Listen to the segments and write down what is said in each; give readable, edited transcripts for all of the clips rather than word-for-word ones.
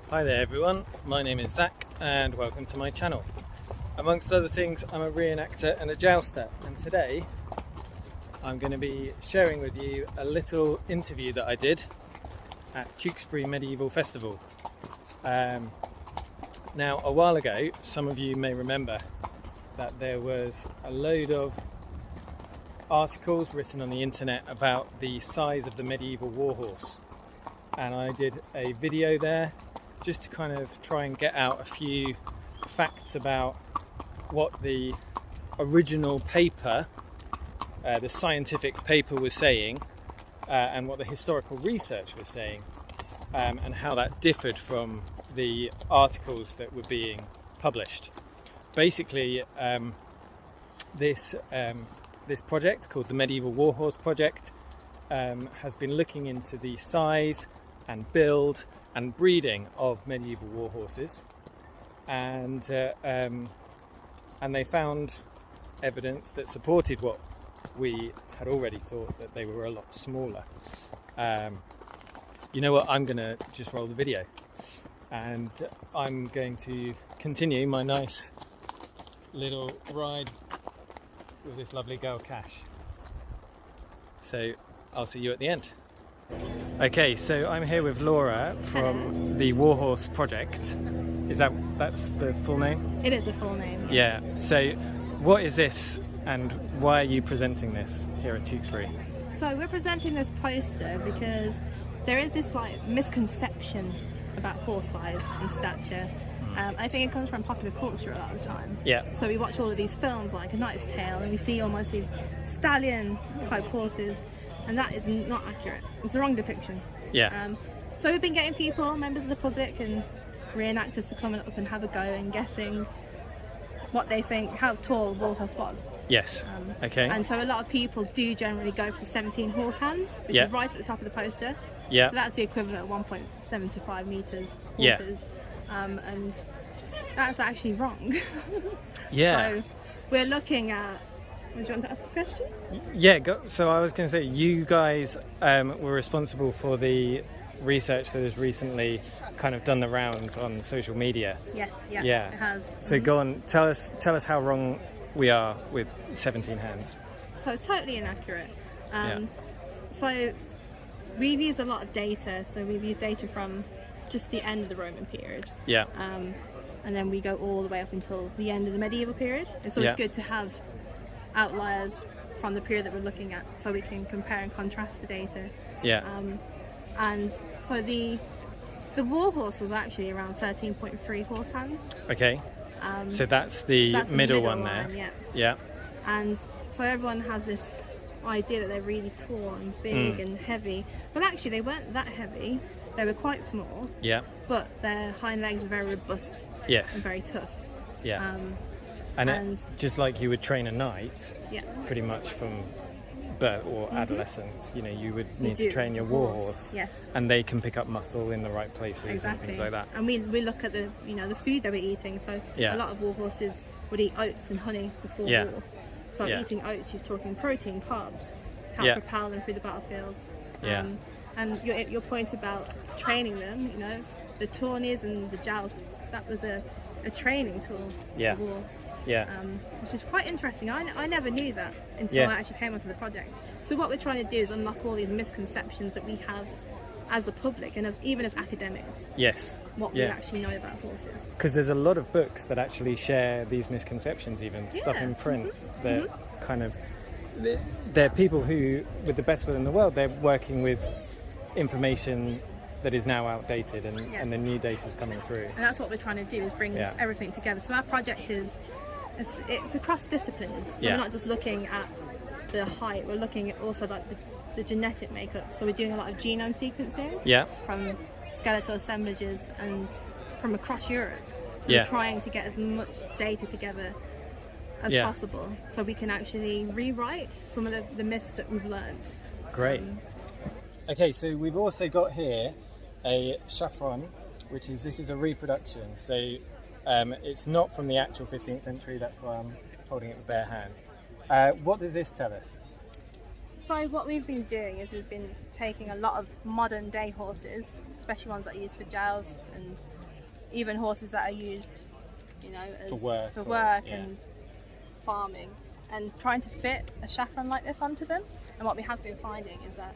Hi there everyone, my name is Zach and welcome to my channel. Amongst other things, I'm a reenactor and a jouster, and today I'm going to be sharing with you a little interview that I did at Tewkesbury Medieval Festival. Now, a while ago, some of you may remember that there was a load of articles written on the internet about the size of the medieval warhorse, and I did a video there just to kind of try and get out a few facts about what the original paper, the scientific paper was saying, and what the historical research was saying, and how that differed from the articles that were being published. Basically, this project called the Medieval Warhorse Project has been looking into the size and build and breeding of medieval warhorses, and they found evidence that supported what we had already thought, that they were a lot smaller. You know what, I'm going to just roll the video and I'm going to continue my nice little ride with this lovely girl Cash. So I'll see you at the end. Okay, so I'm here with Laura from the Warhorse Project. That's the full name? It is a full name. Yeah. So what is this and why are you presenting this here at Tewkesbury? So we're presenting this poster because there is this misconception about horse size and stature. I think it comes from popular culture a lot of the time. Yeah. So we watch all of these films like A Knight's Tale and we see almost these stallion type horses, and that is not accurate. It's the wrong depiction. Yeah. So we've been getting people, members of the public and reenactors, to come up and have a go and guessing what they think, how tall Warhorse was. Yes. Okay. And so a lot of people do generally go for the 17 horse hands, which is right at the top of the poster. Yeah. So that's the equivalent of 1.75 metres horses. Yeah. And that's actually wrong. Yeah. So we're looking at... Do you want to ask a question? Yeah, so I was going to say, you guys were responsible for the research that has recently kind of done the rounds on social media. Yes, yeah. It has. So go on, tell us how wrong we are with 17 hands. So it's totally inaccurate. So we've used a lot of data. So we've used data from just the end of the Roman period. Yeah. And then we go all the way up until the end of the medieval period. It's always good to have outliers from the period that we're looking at so we can compare and contrast the data. Yeah. And so the warhorse was actually around 13.3 horse hands. Okay. So that's the middle one there. Yeah. Yeah. And so everyone has this idea that they're really tall and big and heavy, but actually they weren't that heavy. They were quite small. Yeah. But their hind legs were very robust. Yes. And very tough. Yeah. And just like you would train a knight, pretty much from birth or adolescence, you know, you would need to train your warhorse. Yes. And they can pick up muscle in the right places and things like that. And we look at the food they were eating. So a lot of warhorses would eat oats and honey before war. So eating oats, you're talking protein, carbs, help propel them through the battlefields. And your point about training them, you know, the tourneys and the joust, that was a training tool for war. Yeah. Which is quite interesting. I never knew that until I actually came onto the project. So what we're trying to do is unlock all these misconceptions that we have as a public and even as academics. Yes. What we actually know about horses. Because there's a lot of books that actually share these misconceptions, even stuff in print that kind of... They're people who, with the best will in the world, they're working with information that is now outdated and the new data's coming through. And that's what we're trying to do, is bring everything together. So our project it's across disciplines. So we're not just looking at the height, we're looking at also like the genetic makeup. So we're doing a lot of genome sequencing from skeletal assemblages and from across Europe. So we're trying to get as much data together as possible so we can actually rewrite some of the myths that we've learned. Great. Okay, so we've also got here a Chafron, this is a reproduction. So it's not from the actual 15th century, that's why I'm holding it with bare hands. What does this tell us? So what we've been doing is we've been taking a lot of modern day horses, especially ones that are used for jousts and even horses that are used, you know, as for work and farming, and trying to fit a Chafron like this onto them. And what we have been finding is that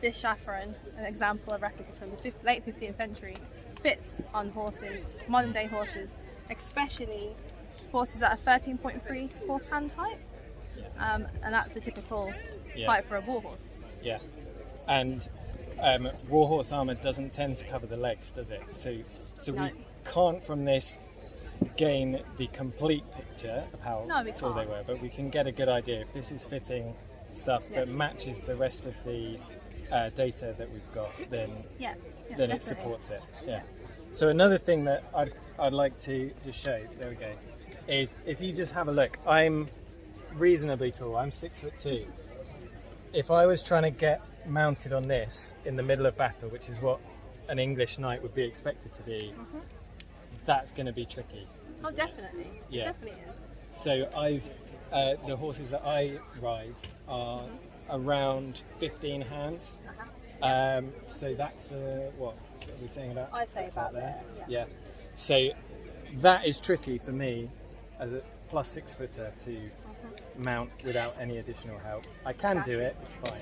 this Chafron, an example of replica from the late 15th century, fits on horses, modern day horses, especially horses that are 13.3 horse hand height, and that's the typical height for a warhorse. Yeah, and warhorse armour doesn't tend to cover the legs, does it? So No. we can't from this gain the complete picture of how tall they were, but we can get a good idea if this is fitting stuff that matches the rest of the data that we've got, then it supports it. Yeah. So another thing that I'd like to just show, there we go, is if you just have a look. I'm reasonably tall, I'm 6'2". If I was trying to get mounted on this in the middle of battle, which is what an English knight would be expected to do, that's going to be tricky. Oh, definitely. Yeah. It definitely is. So the horses that I ride are around 15 hands. So that's what are we saying about? I say about there. Yeah. So that is tricky for me as a plus 6 footer to mount without any additional help. I can do it, it's fine.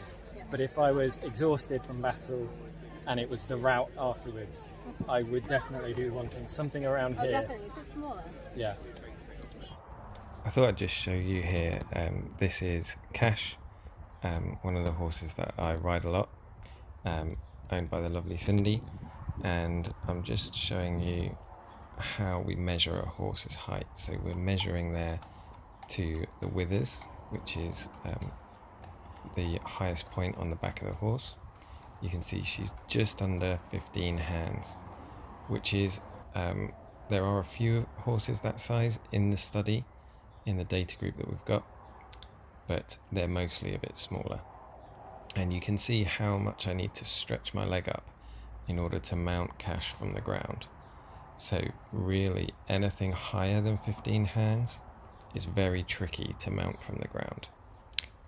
But if I was exhausted from battle and it was the route afterwards, I would definitely be wanting something around here. Definitely, a bit smaller. Yeah. I thought I'd just show you here, this is Cash, one of the horses that I ride a lot, owned by the lovely Cindy, and I'm just showing you how we measure a horse's height. So we're measuring there to the withers, which is the highest point on the back of the horse. You can see she's just under 15 hands, which is, there are a few horses that size in the study, in the data group that we've got, but they're mostly a bit smaller. And you can see how much I need to stretch my leg up in order to mount Cash from the ground. So really anything higher than 15 hands is very tricky to mount from the ground.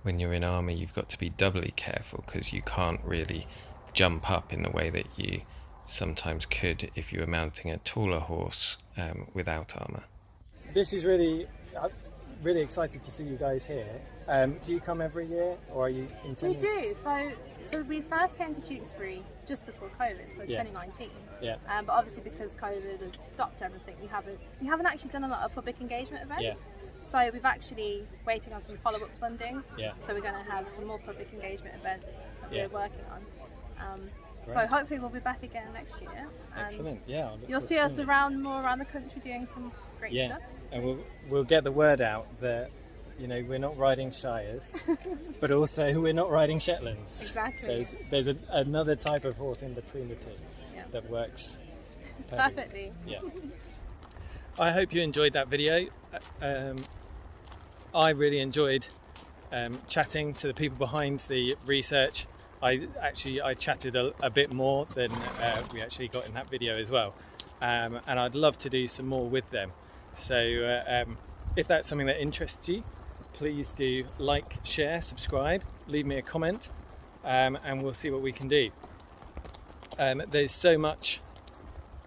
When you're in armour, you've got to be doubly careful because you can't really jump up in the way that you sometimes could if you were mounting a taller horse without armour. This is really excited to see you guys here. Do you come every year, or are you intending? We do. So we first came to Tewkesbury just before COVID, so 2019. Yeah. But obviously because COVID has stopped everything, we haven't actually done a lot of public engagement events. Yeah. So we've actually waiting on some follow-up funding. Yeah. So we're going to have some more public engagement events that we're working on. Great. So hopefully we'll be back again next year. Excellent. Yeah. You'll see us around the country doing some great stuff. And we'll get the word out that, you know, we're not riding Shires, but also we're not riding Shetlands. Exactly. There's another type of horse in between the two that works perfectly. Yeah. I hope you enjoyed that video. I really enjoyed chatting to the people behind the research. I chatted a bit more than we actually got in that video as well, and I'd love to do some more with them. So if that's something that interests you, please do like, share, subscribe, leave me a comment, and we'll see what we can do. There's so much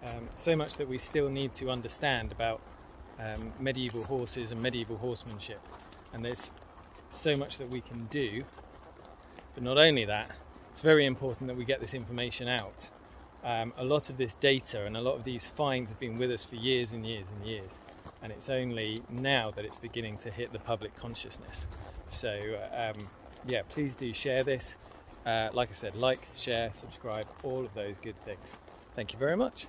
that we still need to understand about medieval horses and medieval horsemanship, and there's so much that we can do. But not only that, it's very important that we get this information out. A lot of this data and a lot of these finds have been with us for years and years and years, and it's only now that it's beginning to hit the public consciousness. So yeah, please do share this. Like I said, like, share, subscribe, all of those good things. Thank you very much.